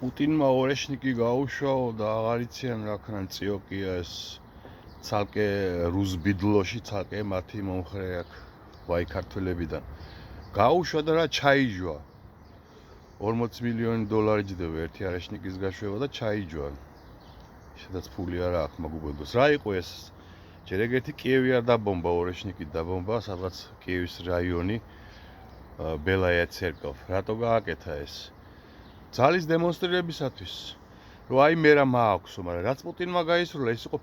პუტინმა ორეშნიკი გაუშვაო და აღარ იციან რა ქნა წიოკია ეს ცალკე რუს ბიდლოში ცალკე მათი მომხრე აქ ვაი ქართველებიდან გაუშვა და რა ჩაიჯვა 40 მილიონი დოლარი ჯდება ერთი ორეშნიკის გაშვება და ჩაიჯვა სადაც ფული არა აქვს მაგუბედოს რა იყო ეს ჯერ ეგეთი კიევი არ დაბომბა ორეშნიკი დაბომბა სადღაც კიევის რაიონი ბელაია ცერკოვ რატო გააკეთა ეს ძალის დემონსტრირებისათვის რომ აი მე რა მააქვსო მაგრამ რაც პუტინმა გაისროლა ის იყო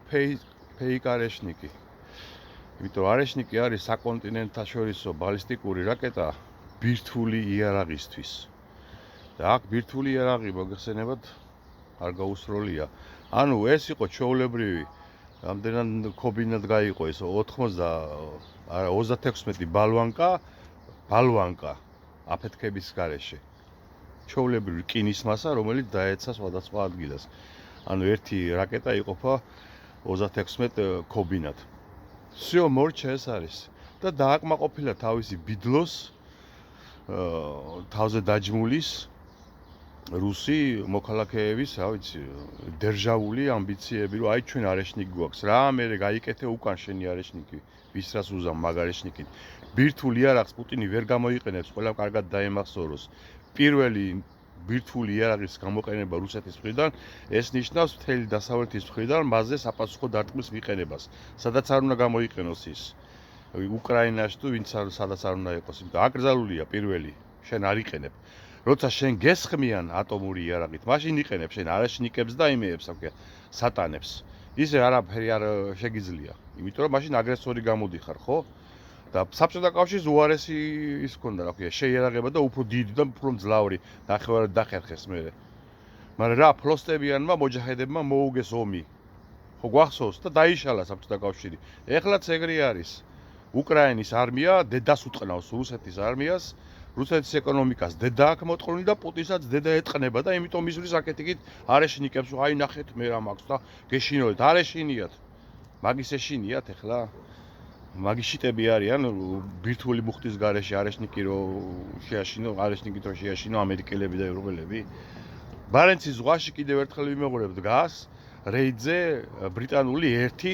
ფეიქ ორეშნიკი იმიტომ ორეშნიკი არის საკონტინენტთაშორისო ბალისტიკური რაკეტა ბირთვული იარაღისთვის და აქ ბირთვული იარაღი მოგეხსენებათ არ გაუსროლია ანუ ეს იყო ჩვეულებრივი რამდენად ქობინად გაიყო ეს 36 ბალვანკა აფეთქების გარეშე ჩვეულებრივი რკინის მასა რომელიც დაეცა სხვადასხვა ადგილას ანუ ერთი რაკეტა იყოფა 36 ქობინად всё მორჩა ეს არის და დააკმაყოფილა თავისი ბიდლოს თავზე დაჯმულის რუსი მოქალაქეების, რა ვიცი, დერჟავული ამბიციები, რომ აი ჩვენ ორეშნიკი გვაქვს, რა მე გაიკეთე უკან შენი ორეშნიკი, ვის რას უზამ მაგარეშნიკი. ბირთვული იარაღს პუტინი ვერ გამოიყენებს, ყველა კარგად დაემახსოვროს. პირველი ბირთვული იარაღის გამოყენება რუსეთის მხრიდან, ეს ნიშნავს მთელი დასავლეთის მხრიდან მასზე საპასუხო დარტყმის მიყენებას, სადაც არ უნდა გამოიყენოს ის. უკრაინაში თუ ვინც სადაც არ უნდა იყოს, იმიტომ აკრძალულია პირველი, შენ არ იყენებ. როცა შენ გესხმიან ატომური იარაღით, მაშინ იყენებ შენ ორეშნიკებს და იმეებს, სატანებს. ისე არაფერი არ შეგიძლია, იმიტომ რომ მაშინ აგრესორი გამოდიხარ, ხო? და საბჭოთა კავშირის უარესი ის ქონდა, რა ქვია, შეიარაღება და უფრო დიდი და უფრო მძლავრი ნახევარად დახერხეს მე. მაგრამ რა ფლოსტებიანმა მოჯაჰედებმა მოუგეს ომი. ხო გვახსოვს და დაიშალა საბჭოთა კავშირი. ეხლაც ეგრე არის. უკრაინის არმია დედას უტყნავს რუსეთის არმიას. რუსეთის ეკონომიკას დედა აქ მოტყნული და პუტინსაც დედა ეტყნება და იმიტომ მისვლის აკეთიკით ორეშნიკებს აი ნახეთ მე რა მაქვს და გეშინოთ არ ეშინიათ მაგის ეშინიათ ეხლა მაგის შიტები არიან ბირთვული მუხტის გარეშე ორეშნიკი რო შეაშინო ორეშნიკით რო შეაშინო ამერიკელები და ევროპელები ბარენცის ზღვაში კიდევ ერთხელ ვიმეღურებ დგას რეიდზე ბრიტანული ერთი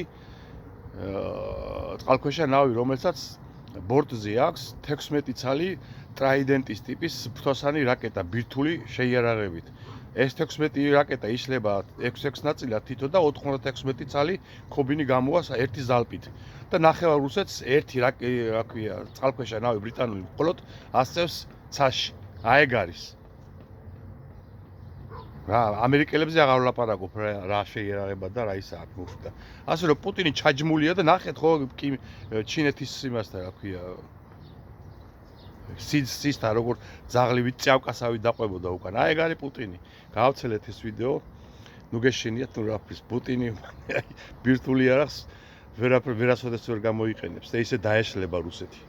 წყალქვეშა ნავი რომელსაც ბორტზე აქვს 16 ცალი ტრაიდენტის ტიპის ფრთოსანი რაკეტა ბირთვული შეიარაღებით. ეს 16 რაკეტა იშლება 6 ნაწილად თითო და 96 ცალი ქობინი გამოვა ერთი ზალპით. და ნახევარ რუსეთს ერთი რა ქვია წყალქვეშა ნავი ბრიტანული მხოლოდ ასწევს ცაში. აი ეგ არის. რა ამერიკელებზე აღარ ვლაპარაკობ რა შეიარაღება და რა ისა აქ მოვიდა. ასე რომ პუტინი ჩაჯმულია და ნახეთ ხო ჩინეთის იმასთან რა ქვია სისთან როგორ ძაღლივი წავკასავით დაყვებოდა უკან. აი ეგ არის პუტინი. გავაცელეთ ეს ვიდეო. ნუ გეშინიათ ნუ რაფრის პუტინი ბირთვული იარაღს ვერასოდეს ვერ გამოიყენებს და ისე დაეშლება რუსეთი.